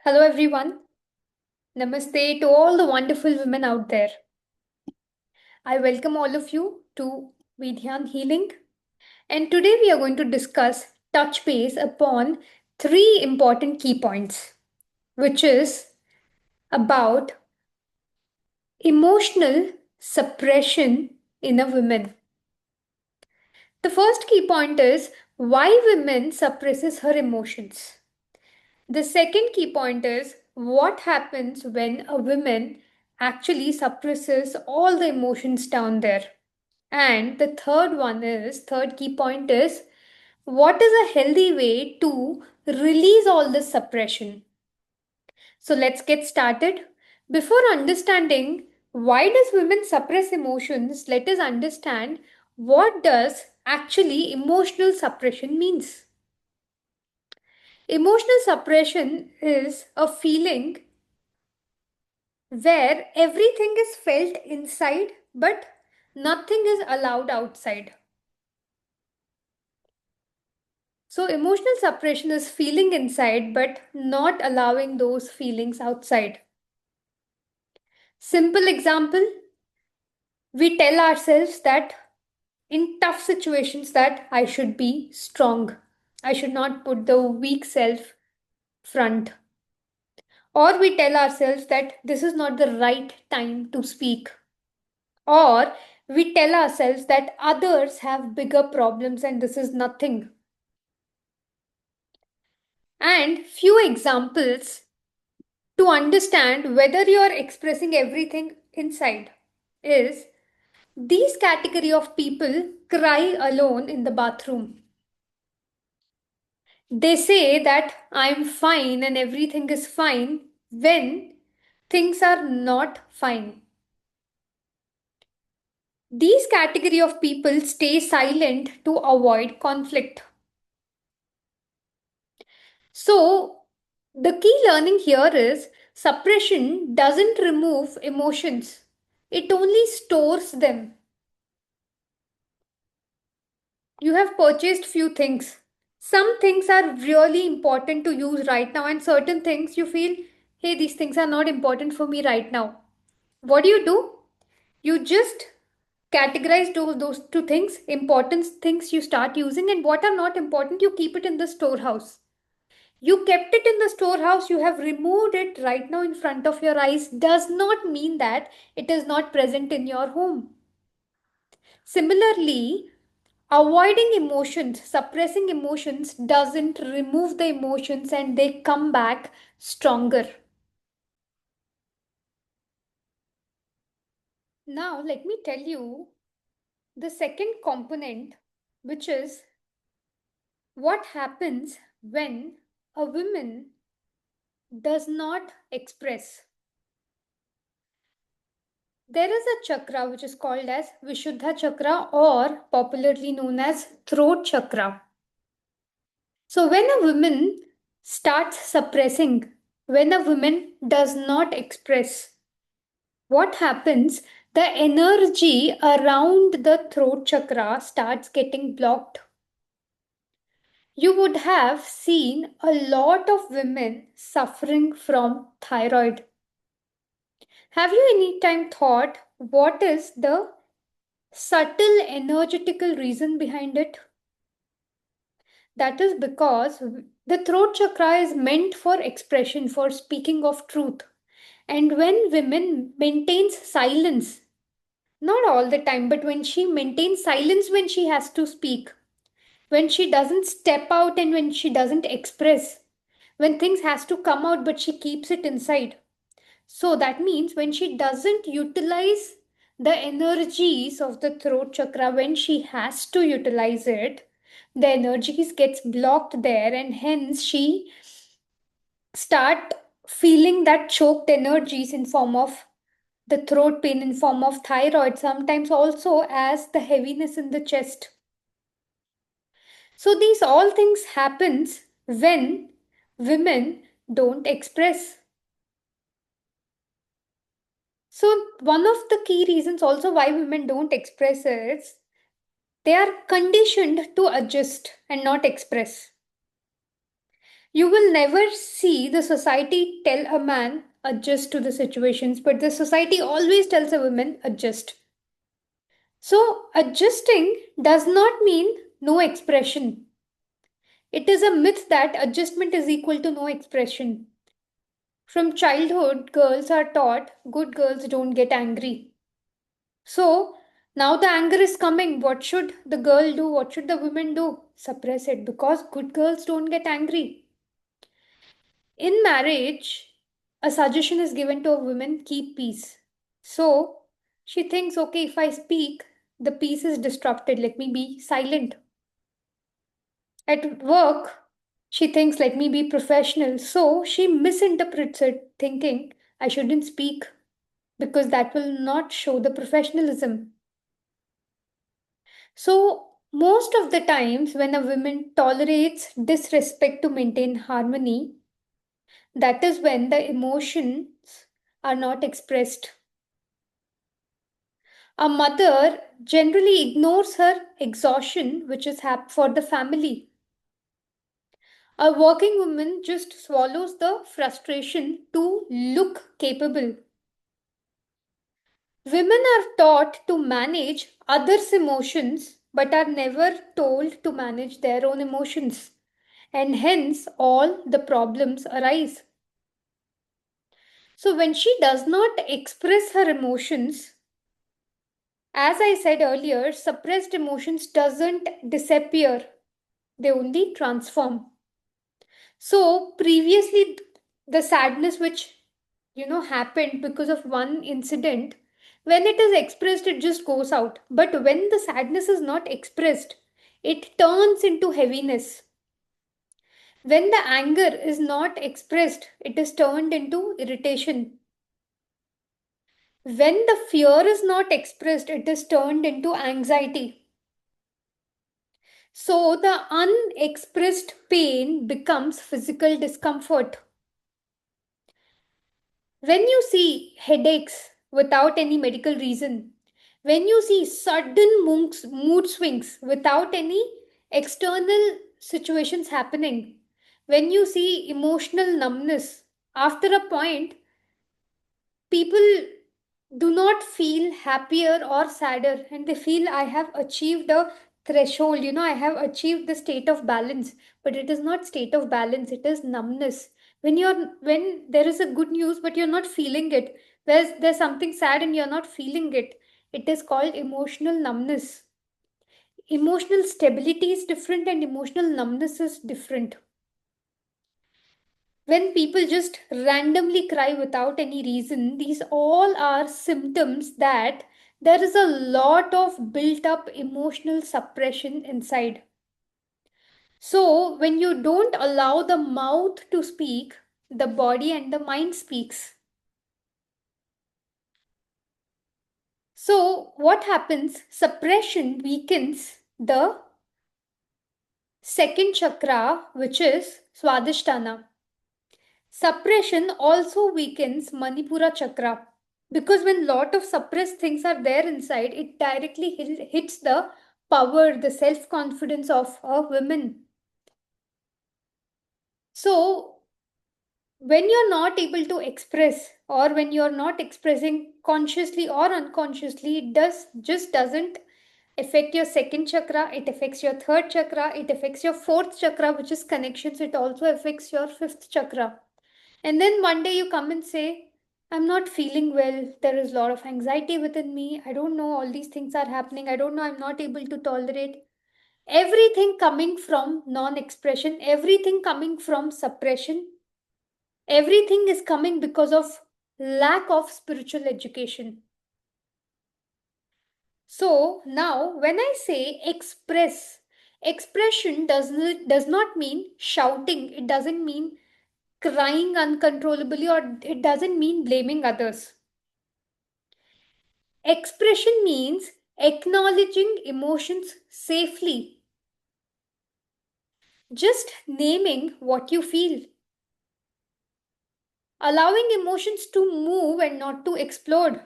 Hello, everyone. Namaste to all the wonderful women out there. I welcome all of you to WEDhyan Healing. And today we are going to discuss, touch base upon three important key points, which is about emotional suppression in a woman. The first key point is why women suppresses her emotions. The second key point is what happens when a woman actually suppresses all the emotions down there. And the third key point is what is a healthy way to release all this suppression. So let's get started. Before understanding why does women suppress emotions, let us understand what does actually emotional suppression means. Emotional suppression is a feeling where everything is felt inside but nothing is allowed outside. So, emotional suppression is feeling inside but not allowing those feelings outside. Simple example, we tell ourselves that in tough situations that I should be strong. I should not put the weak self front. Or we tell ourselves that this is not the right time to speak. Or we tell ourselves that others have bigger problems and this is nothing. And few examples to understand whether you are expressing everything inside is these category of people cry alone in the bathroom. They say that I'm fine and everything is fine when things are not fine. These category of people stay silent to avoid conflict. So, the key learning here is suppression doesn't remove emotions, it only stores them. You have purchased few things. Some things are really important to use right now, and certain things you feel, hey, these things are not important for me right now. What do? You just categorize those two things, important things you start using, and what are not important, you keep it in the storehouse. You kept it in the storehouse, you have removed it right now in front of your eyes, does not mean that it is not present in your home. Similarly, avoiding emotions, suppressing emotions doesn't remove the emotions and they come back stronger. Now, let me tell you the second component, which is what happens when a woman does not express. There is a chakra which is called as Vishuddha chakra or popularly known as throat chakra. So when a woman starts suppressing, when a woman does not express, what happens? The energy around the throat chakra starts getting blocked. You would have seen a lot of women suffering from thyroid. Have you any time thought what is the subtle energetical reason behind it? That is because the throat chakra is meant for expression, for speaking of truth. And when women maintains silence, not all the time, but when she maintains silence when she has to speak, when she doesn't step out and when she doesn't express, when things has to come out but she keeps it inside. So that means when she doesn't utilize the energies of the throat chakra, when she has to utilize it, the energies gets blocked there and hence she start feeling that choked energies in form of the throat pain, in form of thyroid, sometimes also as the heaviness in the chest. So these all things happens when women don't express. So one of the key reasons also why women don't express is they are conditioned to adjust and not express. You will never see the society tell a man adjust to the situations, but the society always tells a woman adjust. So, adjusting does not mean no expression. It is a myth that adjustment is equal to no expression. From childhood, girls are taught good girls don't get angry. So, now the anger is coming. What should the girl do? What should the woman do? Suppress it because good girls don't get angry. In marriage, a suggestion is given to a woman keep peace. So, she thinks, okay, if I speak, the peace is disrupted. Let me be silent. At work, she thinks, let me be professional. So, she misinterprets it, thinking, I shouldn't speak because that will not show the professionalism. So, most of the times when a woman tolerates disrespect to maintain harmony, that is when the emotions are not expressed. A mother generally ignores her exhaustion, which is for the family. A working woman just swallows the frustration to look capable. Women are taught to manage others' emotions but are never told to manage their own emotions. And hence, all the problems arise. So, when she does not express her emotions, as I said earlier, suppressed emotions doesn't disappear, they only transform. So previously, the sadness which happened because of one incident, when it is expressed, it just goes out. But when the sadness is not expressed, it turns into heaviness. When the anger is not expressed, it is turned into irritation. When the fear is not expressed, it is turned into anxiety. So the unexpressed pain becomes physical discomfort. When you see headaches without any medical reason, when you see sudden mood swings without any external situations happening, when you see emotional numbness, after a point, people do not feel happier or sadder and they feel I have achieved a threshold, I have achieved the state of balance, but it is not state of balance, it is numbness. When there is a good news but you're not feeling it, there's something sad and you're not feeling it, it is called emotional numbness. Emotional stability is different and emotional numbness is different. When people just randomly cry without any reason, these all are symptoms that there is a lot of built up emotional suppression inside. So, when you don't allow the mouth to speak, the body and the mind speaks. So, what happens? Suppression weakens the second chakra, which is Swadhisthana. Suppression also weakens Manipura chakra. Because when lot of suppressed things are there inside, it directly hits the power, the self-confidence of a woman. So when you're not able to express, or when you're not expressing consciously or unconsciously, it doesn't affect your second chakra, it affects your third chakra, it affects your fourth chakra, which is connections, it also affects your fifth chakra. And then one day you come and say, I'm not feeling well. There is a lot of anxiety within me. I don't know, all these things are happening. I don't know, I'm not able to tolerate. Everything coming from non expression, everything coming from suppression, everything is coming because of lack of spiritual education. So now, when I say express, expression does not mean shouting, it doesn't mean crying uncontrollably, or it doesn't mean blaming others. Expression means acknowledging emotions safely, just naming what you feel, allowing emotions to move and not to explode.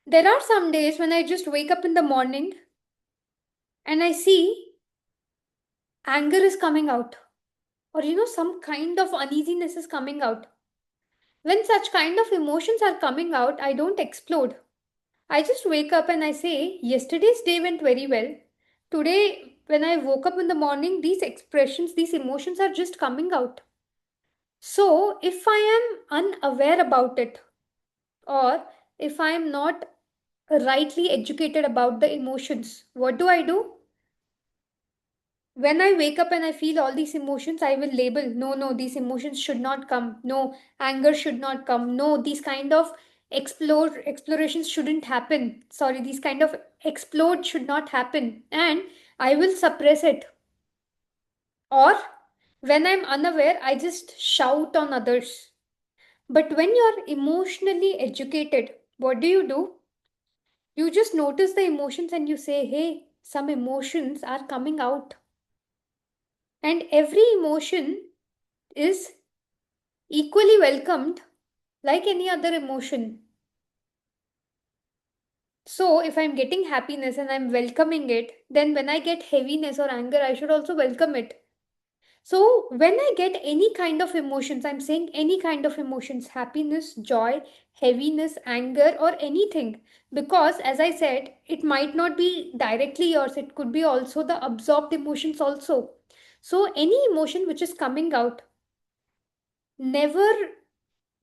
There are some days when I just wake up in the morning and I see anger is coming out, or some kind of uneasiness is coming out. When such kind of emotions are coming out, I don't explode. I just wake up and I say, yesterday's day went very well. Today, when I woke up in the morning, these expressions, these emotions are just coming out. So, if I am unaware about it, or if I am not rightly educated about the emotions, what do? When I wake up and I feel all these emotions, I will label, no, no, these emotions should not come. No, anger should not come. No, these kind of explorations shouldn't happen. Sorry, these kind of explode should not happen. And I will suppress it. Or when I'm unaware, I just shout on others. But when you're emotionally educated, what do? You just notice the emotions and you say, hey, some emotions are coming out. And every emotion is equally welcomed like any other emotion. So, if I'm getting happiness and I'm welcoming it, then when I get heaviness or anger, I should also welcome it. So, when I get any kind of emotions, I'm saying any kind of emotions, happiness, joy, heaviness, anger, or anything. Because, as I said, it might not be directly yours, it could be also the absorbed emotions, also. So, any emotion which is coming out, never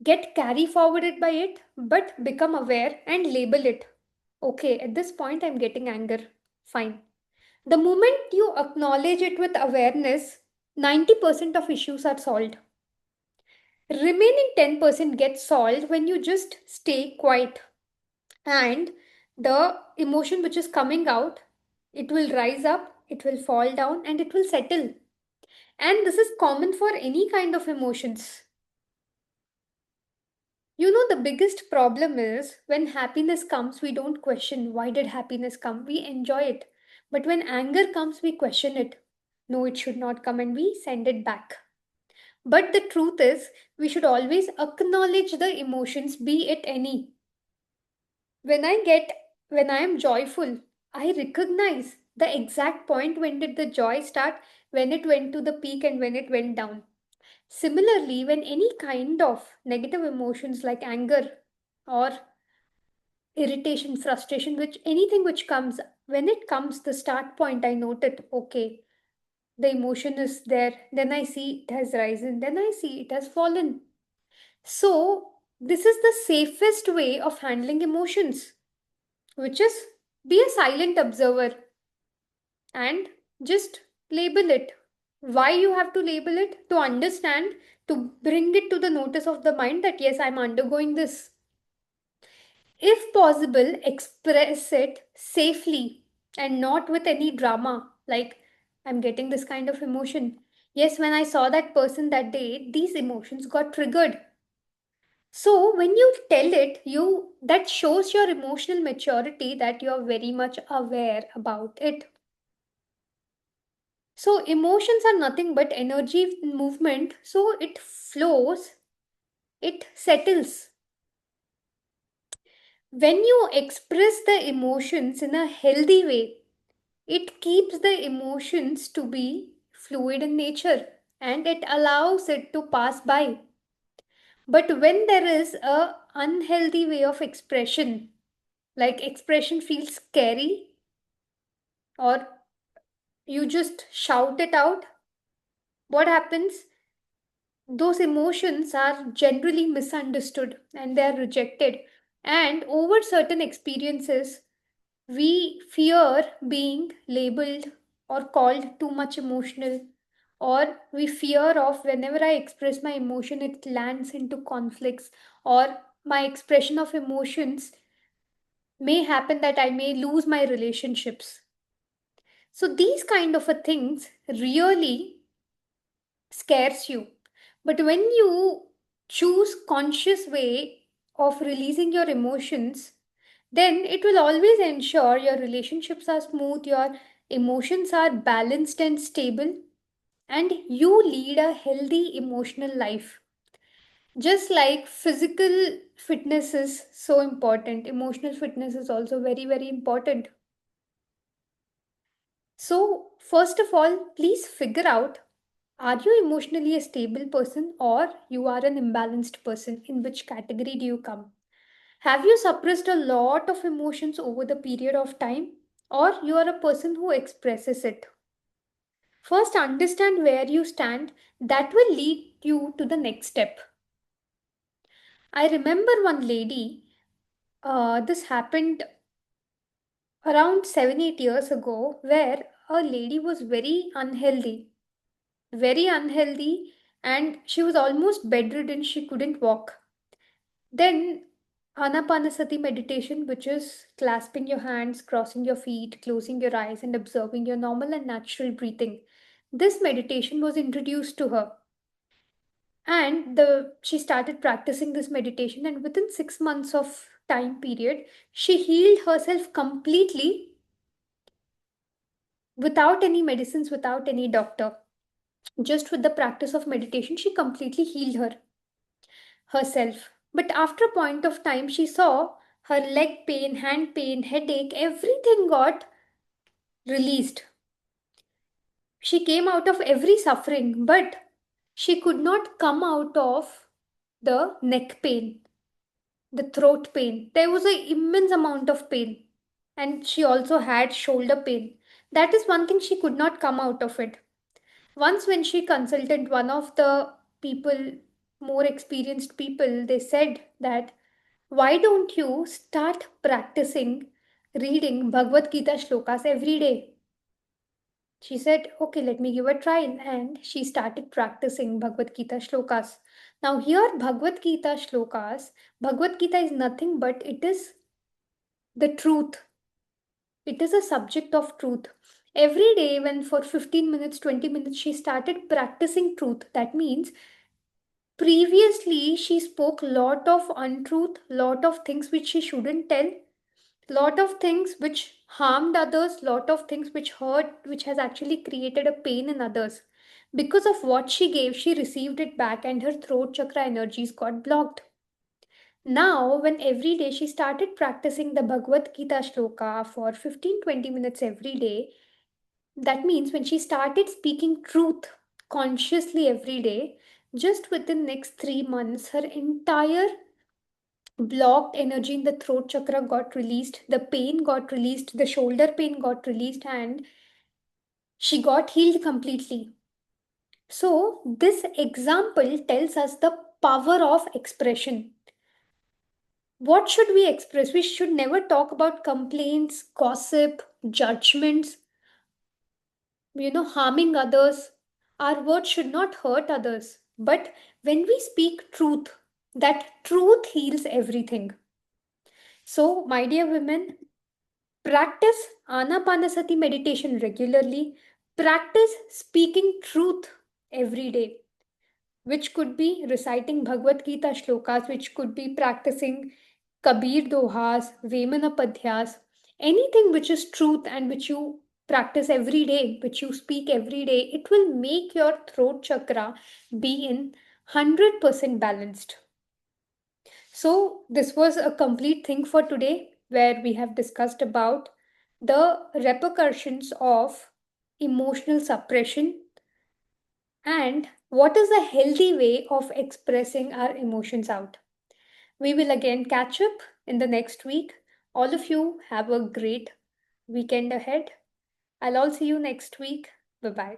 get carry forwarded by it, but become aware and label it. Okay, at this point, I'm getting anger. Fine. The moment you acknowledge it with awareness, 90% of issues are solved. Remaining 10% gets solved when you just stay quiet. And the emotion which is coming out, it will rise up, it will fall down, and it will settle. And this is common for any kind of emotions. The biggest problem is when happiness comes, we don't question why did happiness come? We enjoy it. But when anger comes, we question it. No, it should not come, and we send it back. But the truth is, we should always acknowledge the emotions, be it any. When when I am joyful, I recognize the exact point when did the joy start, when it went to the peak, and when it went down. Similarly, when any kind of negative emotions like anger or irritation, frustration, which anything which comes, when it comes, the start point, I note it. Okay, the emotion is there. Then I see it has risen. Then I see it has fallen. So, this is the safest way of handling emotions, which is be a silent observer and just label it. Why you have to label it? To understand, to bring it to the notice of the mind that yes, I'm undergoing this. If possible, express it safely and not with any drama. Like, I'm getting this kind of emotion. Yes, when I saw that person that day, these emotions got triggered. So when you tell it, that shows your emotional maturity that you're very much aware about it. So emotions are nothing but energy movement. So it flows, it settles. When you express the emotions in a healthy way, it keeps the emotions to be fluid in nature and it allows it to pass by. But when there is a unhealthy way of expression, like expression feels scary, or you just shout it out, what happens? Those emotions are generally misunderstood and they are rejected. And over certain experiences, we fear being labeled or called too much emotional, or we fear of whenever I express my emotion, it lands into conflicts, or my expression of emotions may happen that I may lose my relationships. So these kind of a things really scares you. But when you choose conscious way of releasing your emotions, then it will always ensure your relationships are smooth, your emotions are balanced and stable, and you lead a healthy emotional life. Just like physical fitness is so important, emotional fitness is also very, very important. So, first of all, please figure out, are you emotionally a stable person or you are an imbalanced person? In which category do you come? Have you suppressed a lot of emotions over the period of time, or you are a person who expresses it? First, understand where you stand. That will lead you to the next step. I remember one lady, this happened around 7 8 years ago, where a lady was very unhealthy, and she was almost bedridden, she couldn't walk. Then, Anapanasati meditation, which is clasping your hands, crossing your feet, closing your eyes, and observing your normal and natural breathing. This meditation was introduced to her. And she started practicing this meditation, and within 6 months of time period, she healed herself completely without any medicines, without any doctor. Just with the practice of meditation, she completely healed herself. But after a point of time, she saw her leg pain, hand pain, headache, everything got released. She came out of every suffering, but she could not come out of the neck pain, the throat pain. There was an immense amount of pain. And she also had shoulder pain. That is one thing, she could not come out of it. Once, when she consulted one of the people, more experienced people, they said that, why don't you start practicing reading Bhagavad Gita shlokas every day? She said, okay, let me give a trial. And she started practicing Bhagavad Gita shlokas. Now, here, Bhagavad Gita shlokas, Bhagavad Gita is nothing but it is the truth. It is a subject of truth. Every day, when for 15 minutes, 20 minutes, she started practicing truth. That means previously she spoke lot of untruth, lot of things which she shouldn't tell, lot of things which harmed others, lot of things which hurt, which has actually created a pain in others. Because of what she gave, she received it back, and her throat chakra energies got blocked. Now, when every day she started practicing the Bhagavad Gita shloka for 15 20 minutes every day, that means when she started speaking truth consciously every day, just within next 3 months, her entire blocked energy in the throat chakra got released, the pain got released, the shoulder pain got released, and she got healed completely. So, this example tells us the power of expression. What should we express? We should never talk about complaints, gossip, judgments, harming others. Our words should not hurt others. But when we speak truth, that truth heals everything. So, my dear women, practice Anapanasati meditation regularly. Practice speaking truth every day, which could be reciting Bhagavad Gita shlokas, which could be practicing Kabir Dohas, Vemanapadhyas, anything which is truth and which you practice every day, which you speak every day, it will make your throat chakra be in 100% balanced. So, this was a complete thing for today, where we have discussed about the repercussions of emotional suppression and what is a healthy way of expressing our emotions out. We will again catch up in the next week. All of you have a great weekend ahead. I'll all see you next week. Bye bye.